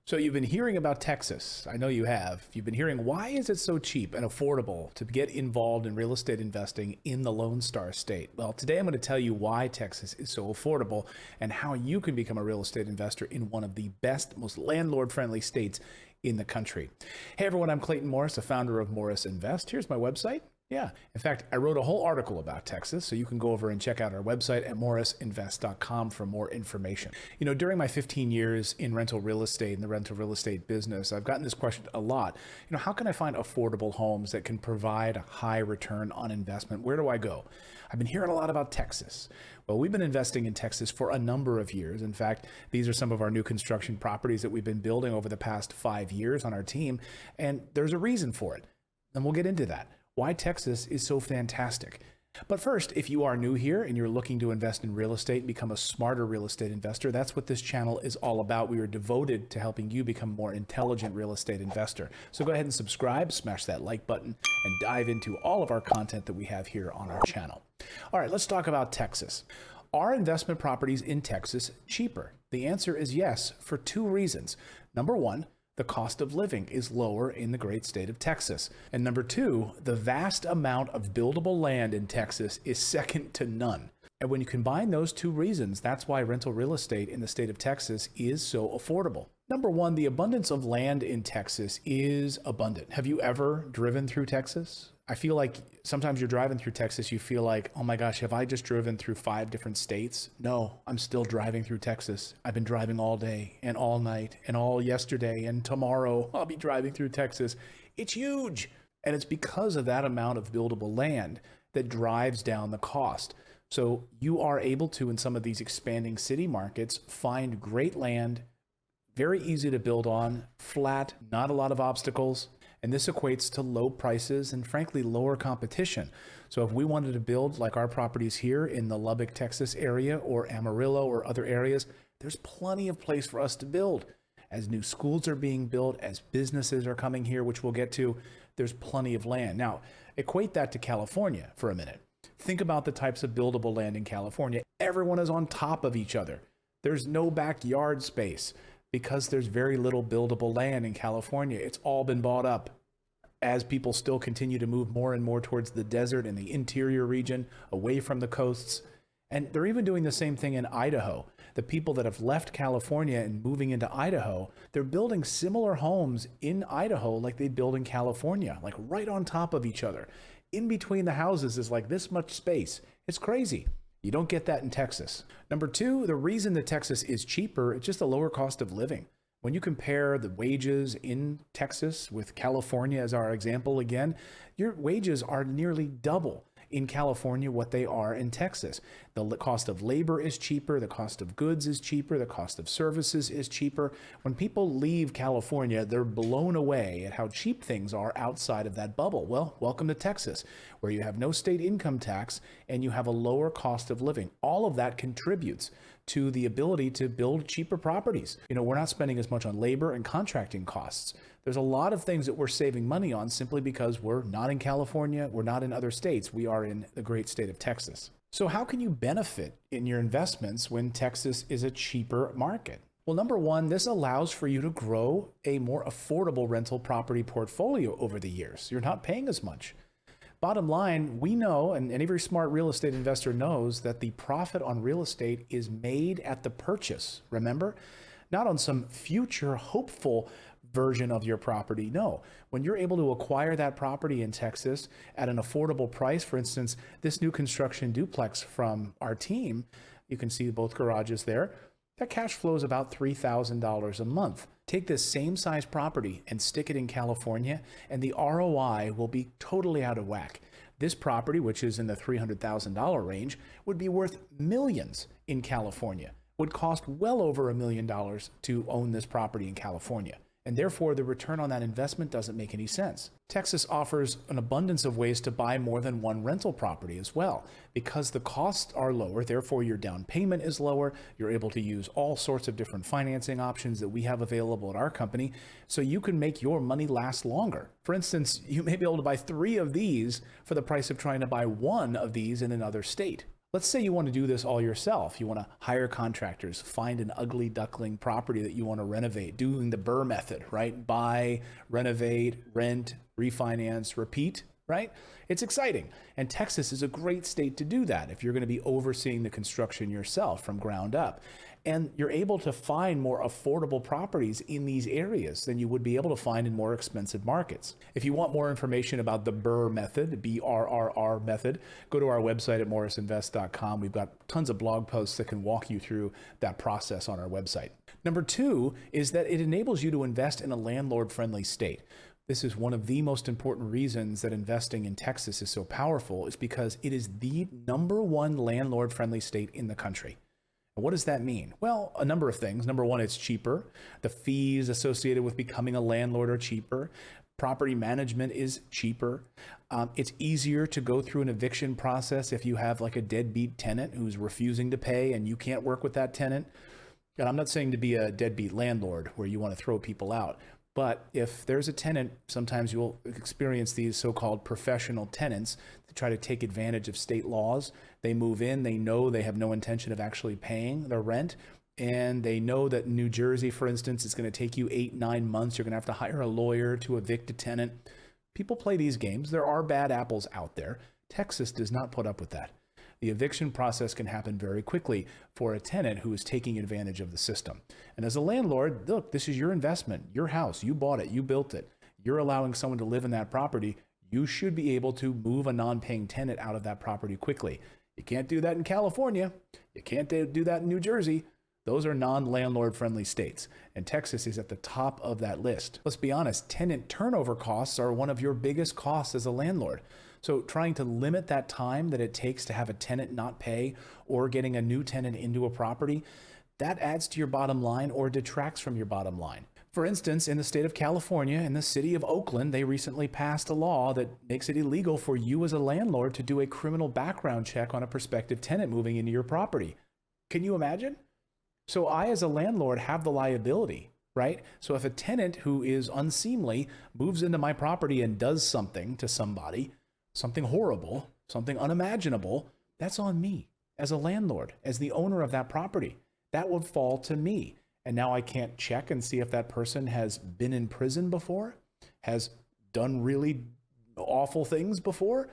So you've been hearing about Texas. I know you have. You've been hearing, why is it so cheap and affordable to get involved in real estate investing in the Lone Star State? Well, today I'm going to tell you why Texas is so affordable and how you can become a real estate investor in one of the best, most landlord-friendly states in the country. Hey everyone, I'm Clayton Morris, the founder of Morris Invest. Here's my website. Yeah. In fact, I wrote a whole article about Texas, so you can go over and check out our website at morrisinvest.com for more information. You know, during my 15 years in rental real estate, in the rental real estate business, I've gotten this question a lot. You know, how can I find affordable homes that can provide a high return on investment? Where do I go? I've been hearing a lot about Texas. Well, we've been investing in Texas for a number of years. In fact, these are some of our new construction properties that we've been building over the past 5 years on our team, and there's a reason for it. And we'll get into that. Why Texas is so fantastic. But first, if you are new here and you're looking to invest in real estate and become a smarter real estate investor, that's what this channel is all about. We are devoted to helping you become a more intelligent real estate investor. So go ahead and subscribe, smash that like button, and dive into all of our content that we have here on our channel. All right, let's talk about Texas. Are investment properties in Texas cheaper? The answer is yes, for two reasons. Number one, the cost of living is lower in the great state of Texas. And number two, the vast amount of buildable land in Texas is second to none. And when you combine those two reasons, that's why rental real estate in the state of Texas is so affordable. Number one, the abundance of land in Texas is abundant. Have you ever driven through Texas? I feel like sometimes you're driving through Texas, you feel like, oh my gosh, have I just driven through 5 different states? No, I'm still driving through Texas. I've been driving all day and all night and all yesterday, and tomorrow I'll be driving through Texas. It's huge. And it's because of that amount of buildable land that drives down the cost. So you are able to, in some of these expanding city markets, find great land, very easy to build on, flat, not a lot of obstacles. And this equates to low prices and frankly, lower competition. So if we wanted to build like our properties here in the Lubbock, Texas area or Amarillo or other areas, there's plenty of place for us to build. As new schools are being built, as businesses are coming here, which we'll get to, there's plenty of land. Now, equate that to California for a minute. Think about the types of buildable land in California. Everyone is on top of each other. There's no backyard space. Because there's very little buildable land in California, it's all been bought up as people still continue to move more and more towards the desert and the interior region, away from the coasts. And they're even doing the same thing in Idaho. The people that have left California and moving into Idaho, they're building similar homes in Idaho like they build in California, like right on top of each other. In between the houses is like this much space. It's crazy. You don't get that in Texas. Number two, the reason that Texas is cheaper, it's just a lower cost of living. When you compare the wages in Texas with California as our example again, your wages are nearly double in California what they are in Texas. The cost of labor is cheaper, the cost of goods is cheaper, the cost of services is cheaper. When people leave California, they're blown away at how cheap things are outside of that bubble. Well, welcome to Texas, where you have no state income tax and you have a lower cost of living. All of that contributes to the ability to build cheaper properties. You know, we're not spending as much on labor and contracting costs. There's a lot of things that we're saving money on simply because we're not in California, we're not in other states, we are in the great state of Texas. So how can you benefit in your investments when Texas is a cheaper market? Well, number one, this allows for you to grow a more affordable rental property portfolio over the years. You're not paying as much. Bottom line, we know, and every smart real estate investor knows, that the profit on real estate is made at the purchase, remember? Not on some future hopeful version of your property. No, when you're able to acquire that property in Texas at an affordable price, for instance, this new construction duplex from our team, you can see both garages there, that cash flows about $3,000 a month. Take this same size property and stick it in California, and the ROI will be totally out of whack. This property, which is in the $300,000 range, would be worth millions in California, would cost well over $1 million to own this property in California. And therefore, the return on that investment doesn't make any sense. Texas offers an abundance of ways to buy more than one rental property as well. Because the costs are lower, therefore your down payment is lower. You're able to use all sorts of different financing options that we have available at our company, so you can make your money last longer. For instance, you may be able to buy 3 of these for the price of trying to buy 1 of these in another state. Let's say you want to do this all yourself. You want to hire contractors, find an ugly duckling property that you want to renovate, doing the Burr method, right? Buy, renovate, rent, refinance, repeat, right? It's exciting. And Texas is a great state to do that if you're going to be overseeing the construction yourself from ground up. And you're able to find more affordable properties in these areas than you would be able to find in more expensive markets. If you want more information about the Burr method, the BRRR method, go to our website at morrisinvest.com. We've got tons of blog posts that can walk you through that process on our website. Number two is that it enables you to invest in a landlord-friendly state. This is one of the most important reasons that investing in Texas is so powerful, is because it is the #1 landlord-friendly state in the country. What does that mean? Well, a number of things. Number one, it's cheaper. The fees associated with becoming a landlord are cheaper. Property management is cheaper. It's easier to go through an eviction process if you have like a deadbeat tenant who's refusing to pay and you can't work with that tenant. And I'm not saying to be a deadbeat landlord where you want to throw people out. But if there's a tenant, sometimes you'll experience these so-called professional tenants that try to take advantage of state laws. They move in, they know they have no intention of actually paying their rent, and they know that in New Jersey, for instance, it's going to take you 8-9 months. You're going to have to hire a lawyer to evict a tenant. People play these games. There are bad apples out there. Texas does not put up with that. The eviction process can happen very quickly for a tenant who is taking advantage of the system. And as a landlord, look, this is your investment, your house, you bought it, you built it. You're allowing someone to live in that property. You should be able to move a non-paying tenant out of that property quickly. You can't do that in California. You can't do that in New Jersey. Those are non-landlord friendly states, and Texas is at the top of that list. Let's be honest, tenant turnover costs are one of your biggest costs as a landlord. So trying to limit that time that it takes to have a tenant not pay or getting a new tenant into a property, that adds to your bottom line or detracts from your bottom line. For instance, in the state of California, in the city of Oakland, they recently passed a law that makes it illegal for you as a landlord to do a criminal background check on a prospective tenant moving into your property. Can you imagine? So I, as a landlord, have the liability, right? So if a tenant who is unseemly moves into my property and does something to somebody, something horrible, something unimaginable, that's on me as a landlord, as the owner of that property. That would fall to me. And now I can't check and see if that person has been in prison before, has done really awful things before.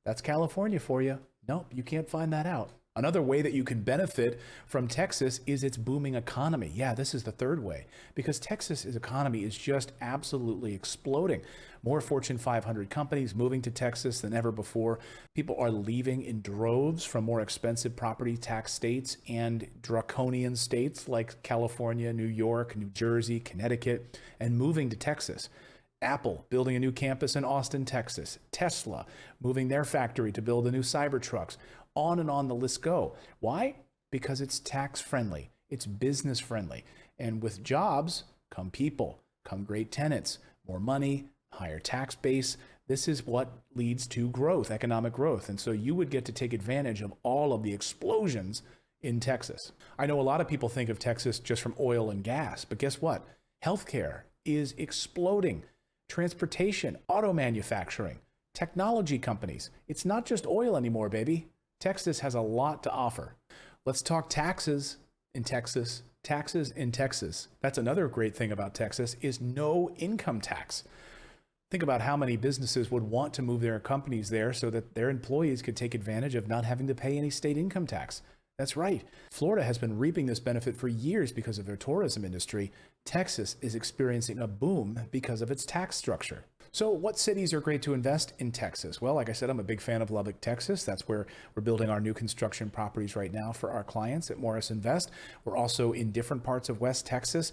That's California for you. Nope, you can't find that out. Another way that you can benefit from Texas is its booming economy. Yeah, this is the third way, because Texas's economy is just absolutely exploding. More Fortune 500 companies moving to Texas than ever before. People are leaving in droves from more expensive property tax states and draconian states like California, New York, New Jersey, Connecticut, and moving to Texas. Apple building a new campus in Austin, Texas. Tesla moving their factory to build the new Cybertrucks. On and on the list go. Why? Because it's tax friendly. It's business friendly. And with jobs come people, come great tenants, more money, higher tax base. This is what leads to growth, economic growth. And so you would get to take advantage of all of the explosions in Texas. I know a lot of people think of Texas just from oil and gas, but guess what? Healthcare is exploding. Transportation, auto manufacturing, technology companies. It's not just oil anymore, baby. Texas has a lot to offer. Let's talk taxes in Texas. Taxes in Texas. That's another great thing about Texas is no income tax. Think about how many businesses would want to move their companies there so that their employees could take advantage of not having to pay any state income tax. That's right. Florida has been reaping this benefit for years because of their tourism industry. Texas is experiencing a boom because of its tax structure. So what cities are great to invest in Texas? Well, like I said, I'm a big fan of Lubbock, Texas. That's where we're building our new construction properties right now for our clients at Morris Invest. We're also in different parts of West Texas.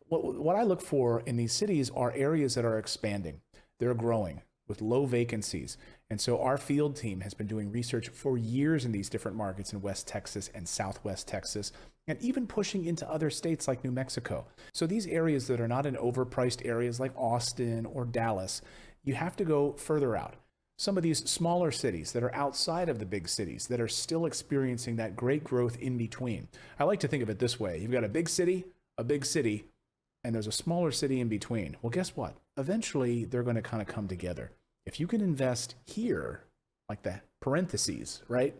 What I look for in these cities are areas that are expanding. They're growing with low vacancies. And so our field team has been doing research for years in these different markets in West Texas and Southwest Texas, and even pushing into other states like New Mexico. So these areas that are not in overpriced areas like Austin or Dallas, you have to go further out. Some of these smaller cities that are outside of the big cities that are still experiencing that great growth in between. I like to think of it this way. You've got a big city, and there's a smaller city in between. Well, guess what? Eventually, they're going to kind of come together. If you can invest here, like the parentheses, right?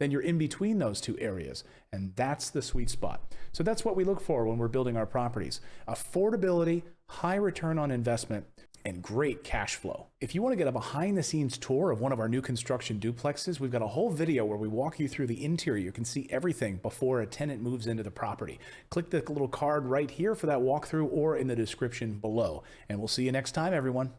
then you're in between those two areas. And that's the sweet spot. So that's what we look for when we're building our properties. Affordability, high return on investment, and great cash flow. If you want to get a behind the scenes tour of one of our new construction duplexes, we've got a whole video where we walk you through the interior. You can see everything before a tenant moves into the property. Click the little card right here for that walkthrough or in the description below. And we'll see you next time, everyone.